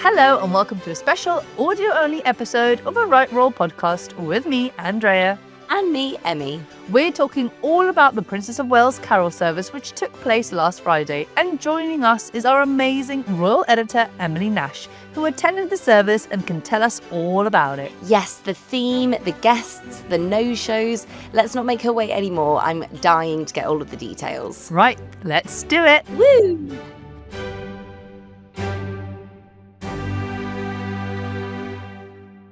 Hello and welcome to a special audio-only episode of a Right Roll podcast with me, Andrea. And me, Emmy. We're talking all about the Princess of Wales carol service which took place last Friday, and joining us is our amazing royal editor, Emily Nash, who attended the service and can tell us all about it. Yes, the theme, the guests, the no-shows. Let's not make her wait anymore. I'm dying to get all of the details. Right, let's do it. Woo!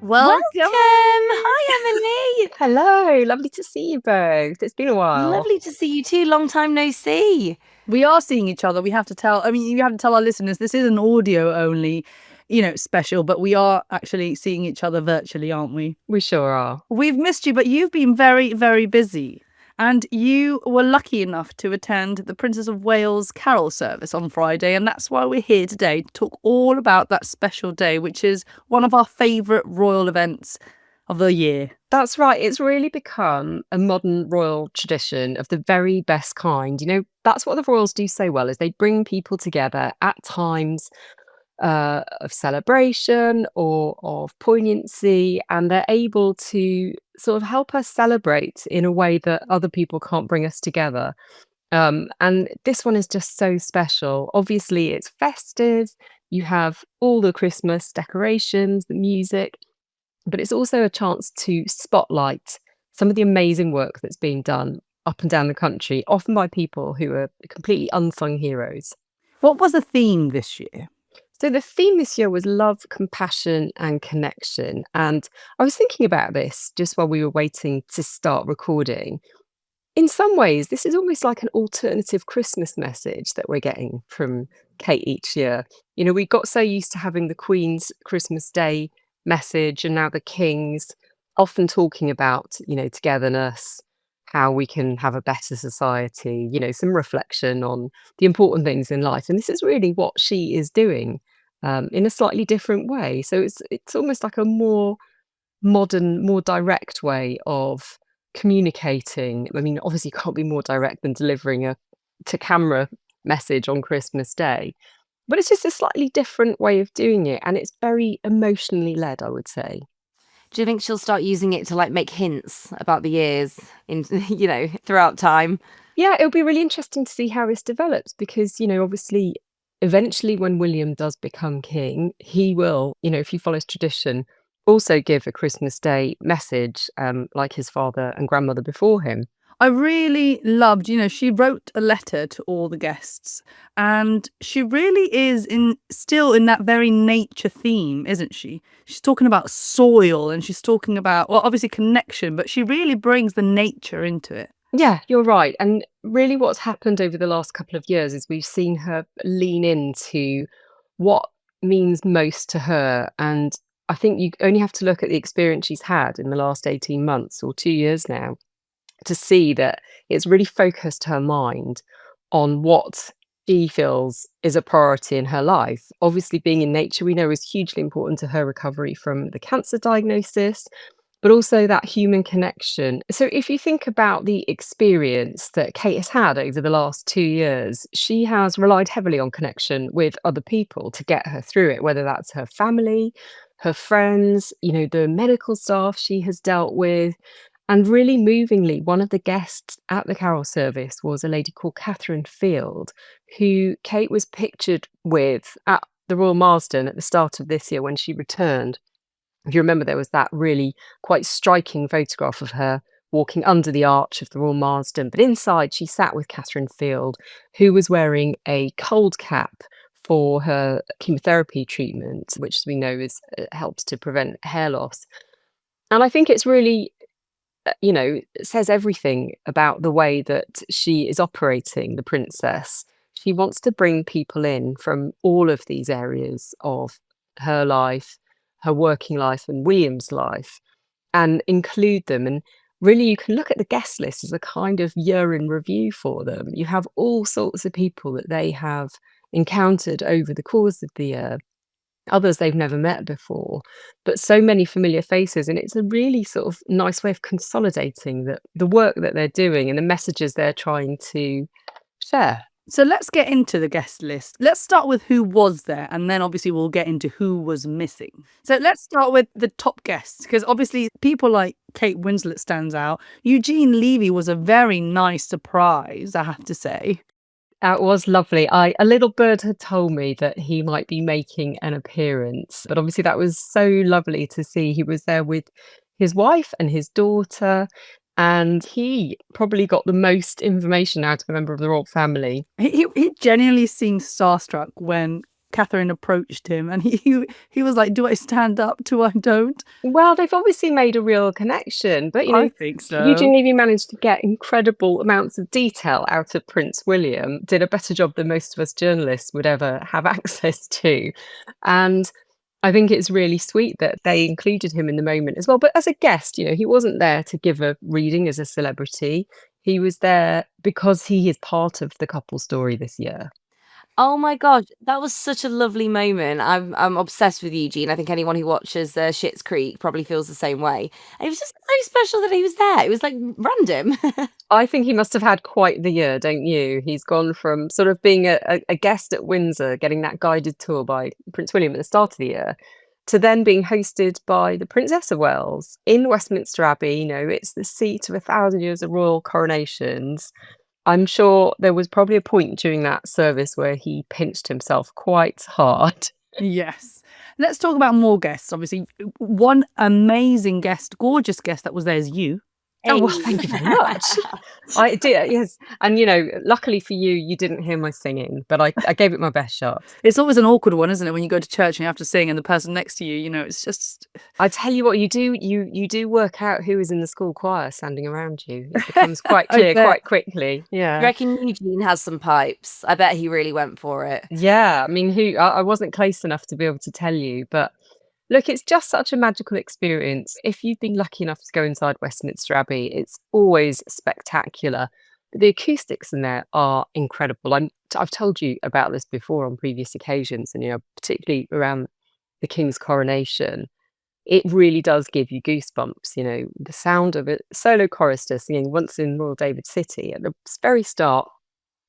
Welcome. Hi, Emily. Hello, lovely to see you both. It's been a while. Lovely to see you too. Long time no see. We are seeing each other. You have to tell our listeners this is an audio only, special, but we are actually seeing each other virtually, aren't we? We sure are. We've missed you, but you've been very, very busy. And you were lucky enough to attend the Princess of Wales carol service on Friday, and that's why we're here today to talk all about that special day, which is one of our favourite royal events of the year. That's right. It's really become a modern royal tradition of the very best kind. That's what the royals do so well, is they bring people together at times of celebration or of poignancy, and they're able to sort of help us celebrate in a way that other people can't bring us together. And this one is just so special. Obviously, it's festive. You have all the Christmas decorations, the music, but it's also a chance to spotlight some of the amazing work that's being done up and down the country, often by people who are completely unsung heroes. What was the theme this year? So the theme this year was love, compassion, and connection. And I was thinking about this just while we were waiting to start recording. In some ways, this is almost like an alternative Christmas message that we're getting from Kate each year. We got so used to having the Queen's Christmas Day message and now the King's, often talking about, togetherness, how we can have a better society, some reflection on the important things in life. And this is really what she is doing in a slightly different way. So it's almost like a more modern, more direct way of communicating. I mean, obviously you can't be more direct than delivering a to camera message on Christmas Day, but it's just a slightly different way of doing it. And it's very emotionally led, I would say. Do you think she'll start using it to make hints about the years in throughout time? Yeah, it'll be really interesting to see how this develops because, obviously, eventually when William does become king, he will, if he follows tradition, also give a Christmas Day message like his father and grandmother before him. I really loved, she wrote a letter to all the guests, and she really is still in that very nature theme, isn't she? She's talking about soil and she's talking about, well, obviously connection, but she really brings the nature into it. Yeah, you're right. And really what's happened over the last couple of years is we've seen her lean into what means most to her. And I think you only have to look at the experience she's had in the last 18 months or 2 years now to see that it's really focused her mind on what she feels is a priority in her life. Obviously, being in nature, we know, is hugely important to her recovery from the cancer diagnosis, but also that human connection. So if you think about the experience that Kate has had over the last 2 years, she has relied heavily on connection with other people to get her through it, whether that's her family, her friends, the medical staff she has dealt with. And really movingly, one of the guests at the carol service was a lady called Catherine Field, who Kate was pictured with at the Royal Marsden at the start of this year when she returned. If you remember, there was that really quite striking photograph of her walking under the arch of the Royal Marsden. But inside, she sat with Catherine Field, who was wearing a cold cap for her chemotherapy treatment, which we know helps to prevent hair loss. And I think it's really it says everything about the way that she is operating, the princess. She wants to bring people in from all of these areas of her life, her working life and William's life, and include them. And really, you can look at the guest list as a kind of year in review for them. You have all sorts of people that they have encountered over the course of the year. Others they've never met before, but so many familiar faces. And it's a really sort of nice way of consolidating the work that they're doing and the messages they're trying to share. So let's get into the guest list. Let's start with who was there, and then obviously we'll get into who was missing. So let's start with the top guests, because obviously people like Kate Winslet stands out. Eugene Levy was a very nice surprise, I have to say. It was lovely. A little bird had told me that he might be making an appearance, but obviously that was so lovely to see. He was there with his wife and his daughter, and he probably got the most information out of a member of the royal family. He genuinely seemed starstruck when Catherine approached him, and he was like, "Do I stand up? Do I don't?" Well, they've obviously made a real connection, but I think so. Eugene Levy managed to get incredible amounts of detail out of Prince William, did a better job than most of us journalists would ever have access to. And I think it's really sweet that they included him in the moment as well. But as a guest, he wasn't there to give a reading as a celebrity. He was there because he is part of the couple story this year. Oh my gosh, that was such a lovely moment. I'm obsessed with Eugene. I think anyone who watches Schitt's Creek probably feels the same way. And it was just so special that he was there. It was like random. I think he must have had quite the year, don't you? He's gone from sort of being a guest at Windsor, getting that guided tour by Prince William at the start of the year, to then being hosted by the Princess of Wales in Westminster Abbey. It's the seat of 1,000 years of royal coronations. I'm sure there was probably a point during that service where he pinched himself quite hard. Yes. Let's talk about more guests. Obviously, one amazing guest, gorgeous guest that was there is you. Oh, well, thank you very much. I did, yes. And, luckily for you, you didn't hear my singing, but I gave it my best shot. It's always an awkward one, isn't it, when you go to church and you have to sing and the person next to you, it's just I tell you what, you do work out who is in the school choir standing around you. It becomes quite I clear bet. quite quickly. I Yeah. reckon Eugene has some pipes. I bet he really went for it. Yeah. I mean, I wasn't close enough to be able to tell you, but look, it's just such a magical experience. If you've been lucky enough to go inside Westminster Abbey, it's always spectacular. The acoustics in there are incredible. I've told you about this before on previous occasions, and particularly around the King's coronation, it really does give you goosebumps. The sound of a solo chorister singing "Once in Royal David City" at the very start.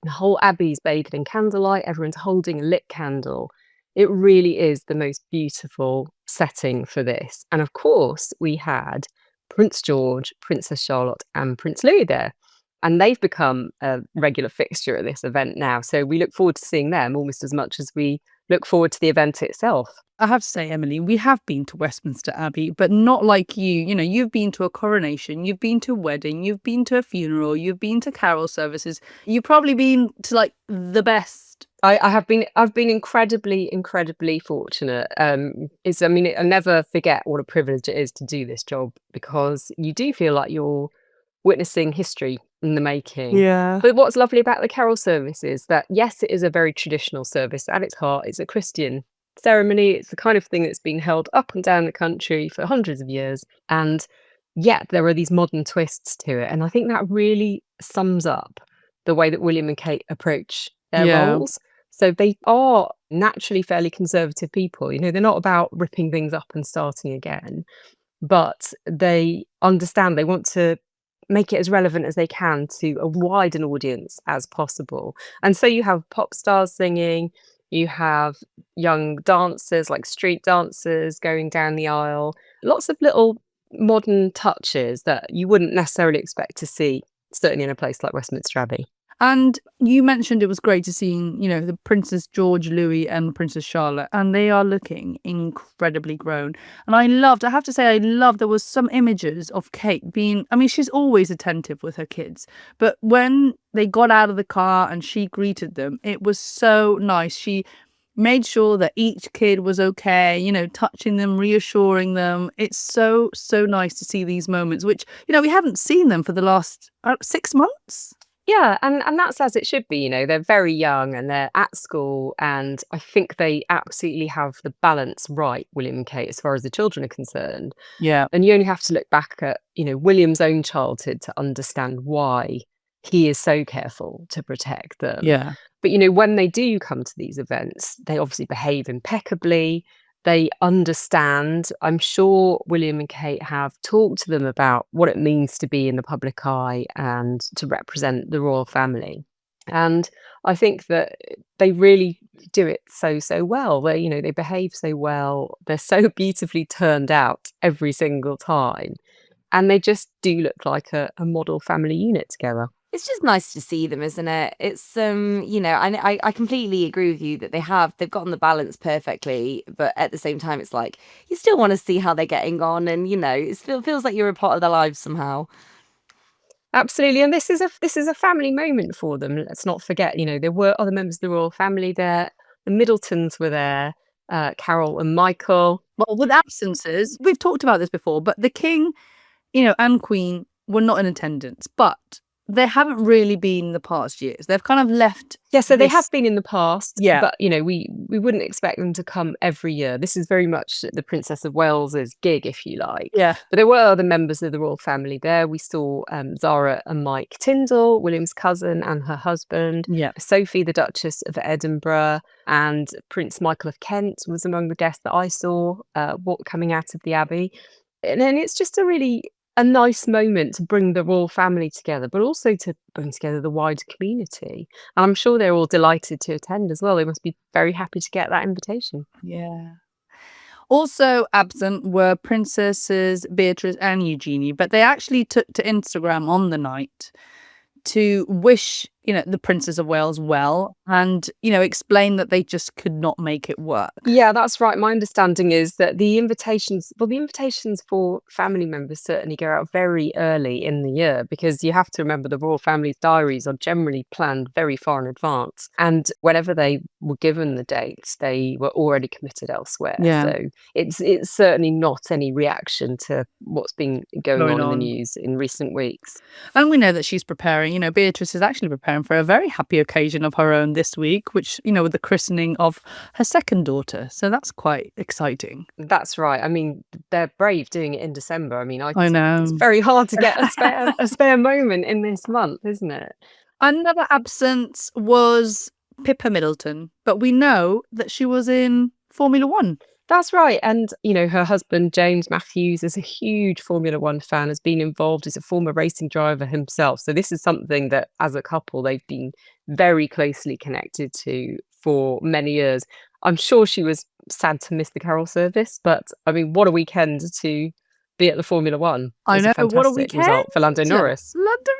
The whole abbey's bathed in candlelight, everyone's holding a lit candle. It really is the most beautiful setting for this. And of course, we had Prince George, Princess Charlotte, and Prince Louis there. And they've become a regular fixture at this event now. So we look forward to seeing them almost as much as we look forward to the event itself. I have to say, Emily, we have been to Westminster Abbey, but not like you. You've been to a coronation, you've been to a wedding, you've been to a funeral, you've been to carol services. You've probably been to like the best. I've been incredibly fortunate. I never forget what a privilege it is to do this job, because you do feel like you're witnessing history in the making. Yeah. But what's lovely about the carol service is that, yes, it is a very traditional service. At its heart, it's a Christian ceremony. It's the kind of thing that's been held up and down the country for hundreds of years. And yet there are these modern twists to it. And I think that really sums up the way that William and Kate approach their Yeah. roles. So they are naturally fairly conservative people. They're not about ripping things up and starting again, but they understand they want to make it as relevant as they can to a wide an audience as possible. And so you have pop stars singing, you have young dancers, like street dancers, going down the aisle, lots of little modern touches that you wouldn't necessarily expect to see, certainly in a place like Westminster Abbey. And you mentioned it was great to see, the Princess George, Louis, and Princess Charlotte, and they are looking incredibly grown. And I have to say, there was some images of Kate being, she's always attentive with her kids, but when they got out of the car and she greeted them, it was so nice. She made sure that each kid was okay, touching them, reassuring them. It's so, so nice to see these moments, which, we haven't seen them for the last 6 months. Yeah, and that's as it should be. They're very young and they're at school, and I think they absolutely have the balance right, William and Kate, as far as the children are concerned. Yeah. And you only have to look back at, William's own childhood to understand why he is so careful to protect them. Yeah. But, when they do come to these events, they obviously behave impeccably. They understand. I'm sure William and Kate have talked to them about what it means to be in the public eye and to represent the royal family. And I think that they really do it so well. They behave so well. They're so beautifully turned out every single time, and they just do look like a model family unit together. It's just nice to see them, isn't it? It's I completely agree with you that they've gotten the balance perfectly, but at the same time, it's like you still want to see how they're getting on, and it feels like you're a part of their lives somehow. Absolutely, and this is a family moment for them. Let's not forget, there were other members of the royal family there. The Middletons were there, Carol and Michael. Well, with absences, we've talked about this before, but the king, and queen were not in attendance, but they haven't really been the past years. They've kind of left Yeah, so they have this. been in the past, Yeah. but we wouldn't expect them to come every year. This is very much the Princess of Wales's gig, if you like. Yeah. But there were other members of the royal family there. We saw Zara and Mike Tyndall, William's cousin, and her husband. Yeah. Sophie, the Duchess of Edinburgh, and Prince Michael of Kent was among the guests that I saw coming out of the Abbey. And then it's just a nice moment to bring the royal family together, but also to bring together the wider community. And I'm sure they're all delighted to attend as well. They must be very happy to get that invitation. Yeah. Also absent were Princesses Beatrice and Eugenie, but they actually took to Instagram on the night to wish, the Princess of Wales well and, explain that they just could not make it work. Yeah, that's right. My understanding is that the invitations for family members certainly go out very early in the year, because you have to remember the royal family's diaries are generally planned very far in advance. And whenever they were given the dates, they were already committed elsewhere. Yeah. So it's certainly not any reaction to what's been going Going on in the on. news in recent weeks. And we know that she's preparing, Beatrice is actually preparing for a very happy occasion of her own this week, which, with the christening of her second daughter. So that's quite exciting. That's right. I mean, they're brave doing it in December. I mean, I know. it's very hard to get a spare moment in this month, isn't it? Another absence was Pippa Middleton, but we know that she was in Formula One. That's right. And, her husband, James Matthews, is a huge Formula One fan, has been involved as a former racing driver himself. So this is something that, as a couple, they've been very closely connected to for many years. I'm sure she was sad to miss the carol service, but, I mean, what a weekend to be at the Formula One. I It was know, a what a fantastic result for Lando Norris. Lando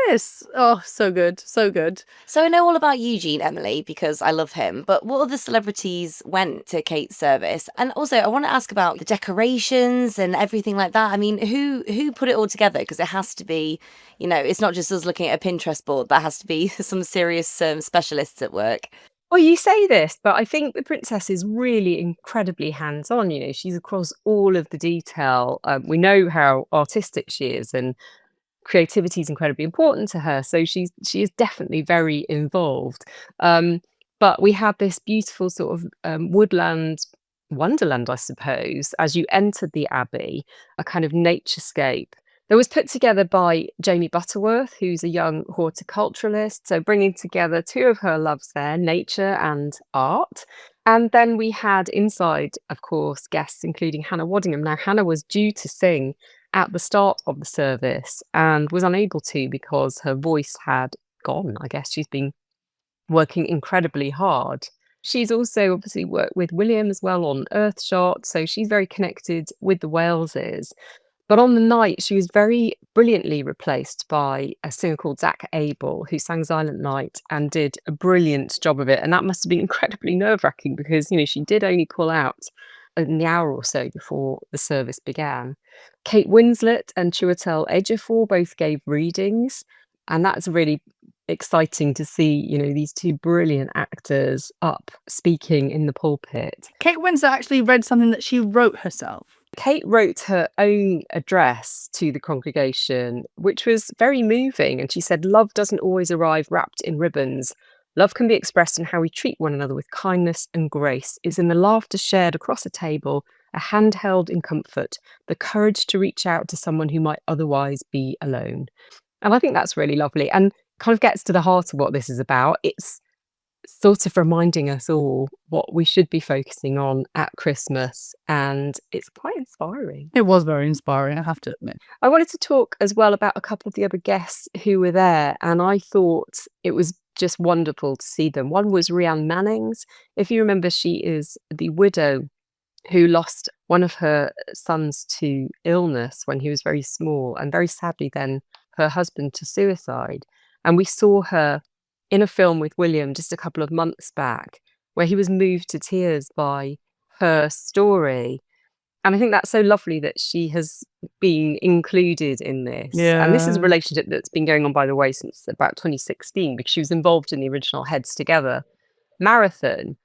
Norris. Oh, so good, so good. So I know all about Eugene, Emily, because I love him. But what other celebrities went to Kate's service? And also, I want to ask about the decorations and everything like that. I mean, who put it all together? Because it has to be, it's not just us looking at a Pinterest board. There has to be some serious specialists at work. Well, you say this, but I think the princess is really incredibly hands-on. She's across all of the detail. We know how artistic she is, and creativity is incredibly important to her. So she is definitely very involved. But we had this beautiful sort of woodland wonderland, I suppose, as you entered the abbey, a kind of naturescape that was put together by Jamie Butterworth, who's a young horticulturalist. So bringing together two of her loves there, nature and art. And then we had inside, of course, guests including Hannah Waddingham. Now, Hannah was due to sing at the start of the service and was unable to because her voice had gone. I guess she's been working incredibly hard. She's also obviously worked with William as well on Earthshot, so she's very connected with the Waleses. But on the night, she was very brilliantly replaced by a singer called Zach Abel, who sang Silent Night and did a brilliant job of it. And that must have been incredibly nerve-wracking because, she did only pull out in the hour or so before the service began. Kate Winslet and Chiwetel Ejiofor both gave readings, and that's really exciting to see, these two brilliant actors up speaking in the pulpit. Kate Winslet actually read something that she wrote herself. Kate wrote her own address to the congregation, which was very moving. And she said, "Love doesn't always arrive wrapped in ribbons. Love can be expressed in how we treat one another with kindness and grace. It's in the laughter shared across a table, a hand held in comfort, the courage to reach out to someone who might otherwise be alone." And I think that's really lovely and kind of gets to the heart of what this is about. It's sort of reminding us all what we should be focusing on at Christmas, and it's quite inspiring. It was very inspiring, I have to admit. I wanted to talk as well about a couple of the other guests who were there, and I thought it was just wonderful to see them. One was Rhiannon Mannings. If you remember, she is the widow who lost one of her sons to illness when he was very small, and very sadly then her husband to suicide. And we saw her in a film with William just a couple of months back, where he was moved to tears by her story. And I think that's so lovely that she has been included in this. And this is a Yeah. relationship that's been going on, by the way, since about 2016, because she was involved in the original Heads Together marathon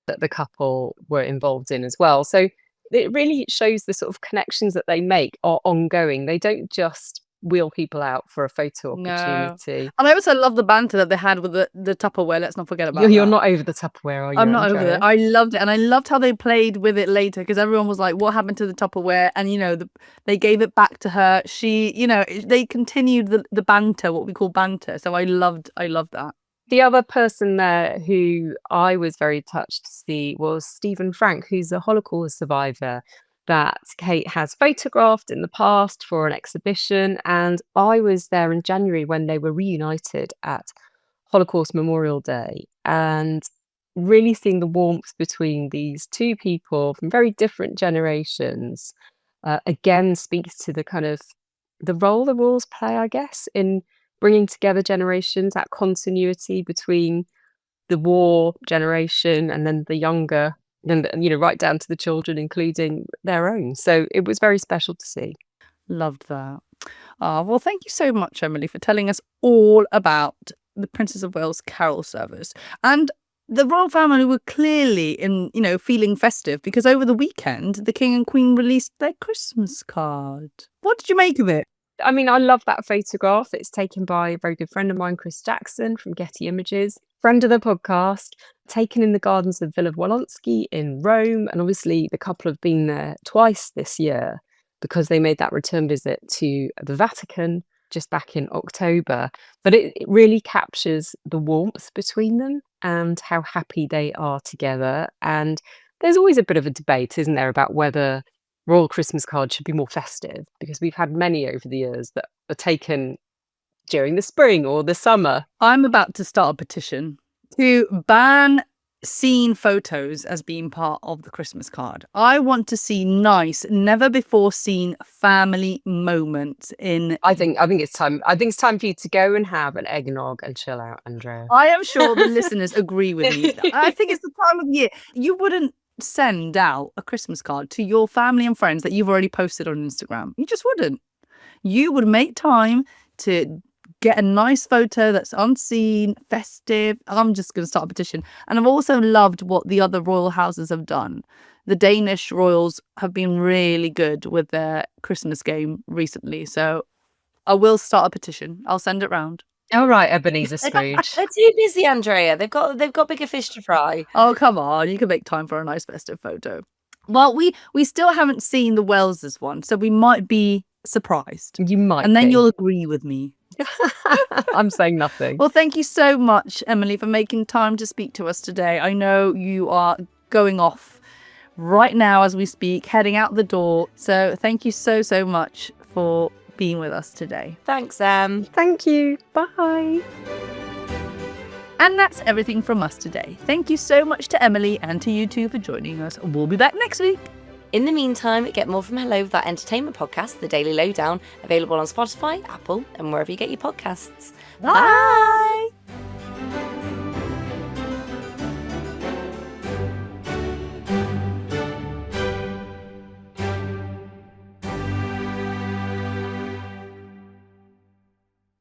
that the couple were involved in as well. So it really shows the sort of connections that they make are ongoing. They don't just wheel people out for a photo No. opportunity. And I also love the banter that they had with the Tupperware. Let's not forget about You're that. not over the Tupperware, are you, I'm not over Andrea? it. I loved it. And I loved how they played with it later, because everyone was like, what happened to the Tupperware? And, they gave it back to her. She, they continued the banter, what we call banter. So I loved that. The other person there who I was very touched to see was Stephen Frank, who's a Holocaust survivor that Kate has photographed in the past for an exhibition. And I was there in January when they were reunited at Holocaust Memorial Day, and really seeing the warmth between these two people from very different generations again speaks to the kind of the role the wars play, I guess, in bringing together generations, that continuity between the war generation and then the younger, and right down to the children, including their own. So it was very special to see. Loved that. Well, thank you so much, Emily, for telling us all about the Princess of Wales carol service. And the royal family were clearly feeling festive, because over the weekend, the King and Queen released their Christmas card. What did you make of it? I mean, I love that photograph. It's taken by a very good friend of mine, Chris Jackson from Getty Images, friend of the podcast, taken in the gardens of Villa Wolonsky in Rome. And obviously the couple have been there twice this year because they made that return visit to the Vatican just back in October. But it really captures the warmth between them and how happy they are together. And there's always a bit of a debate, isn't there, about whether royal Christmas cards should be more festive, because we've had many over the years that are taken during the spring or the summer. I'm about to start a petition to ban scene photos as being part of the Christmas card. I want to see nice, never before seen family moments in. I think it's time. I think it's time for you to go and have an eggnog and chill out, Andrea. I am sure the listeners agree with me. I think it's the time of year. You wouldn't send out a Christmas card to your family and friends that you've already posted on Instagram. You just wouldn't. You would make time to get a nice photo that's unseen, festive. I'm just going to start a petition. And I've also loved what the other royal houses have done. The Danish royals have been really good with their Christmas game recently. So I will start a petition. I'll send it round. All right, Ebenezer Scrooge. They're too busy, Andrea. They've got bigger fish to fry. Oh, come on. You can make time for a nice festive photo. Well, we still haven't seen the Wellses one, so we might be surprised. You might. And then be. you'll agree with me. I'm saying nothing. Well, thank you so much, Emily, for making time to speak to us today. I know you are going off right now as we speak, heading out the door. So thank you so, so much for being with us today. Thanks, Em. Thank you. Bye. And that's everything from us today. Thank you so much to Emily and to you two for joining us. We'll be back next week. In the meantime, get more from Hello with our entertainment podcast, The Daily Lowdown, available on Spotify, Apple, and wherever you get your podcasts. Bye.